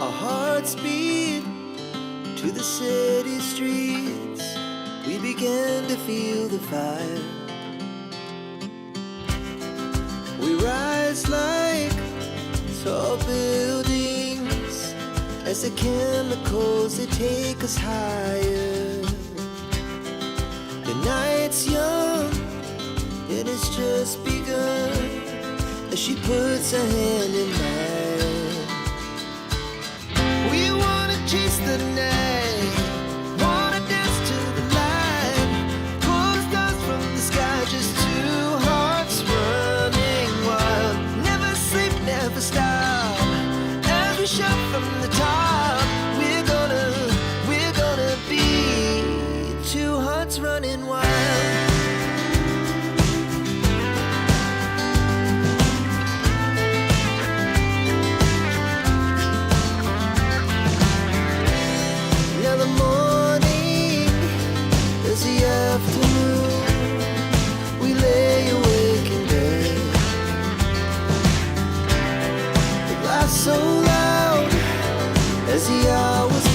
Our hearts beat to the city streets. We began to feel the fire. We rise like tall buildings as the chemicals, they take us higher. The night's young, it has just begun as she puts her hand in mine. We wanna chase the night, wanna dance to the light, pull the stars from the sky, just two hearts running wild. Never sleep, never stop, as we shout from the top. We're gonna be two hearts running wild. So loud as the hours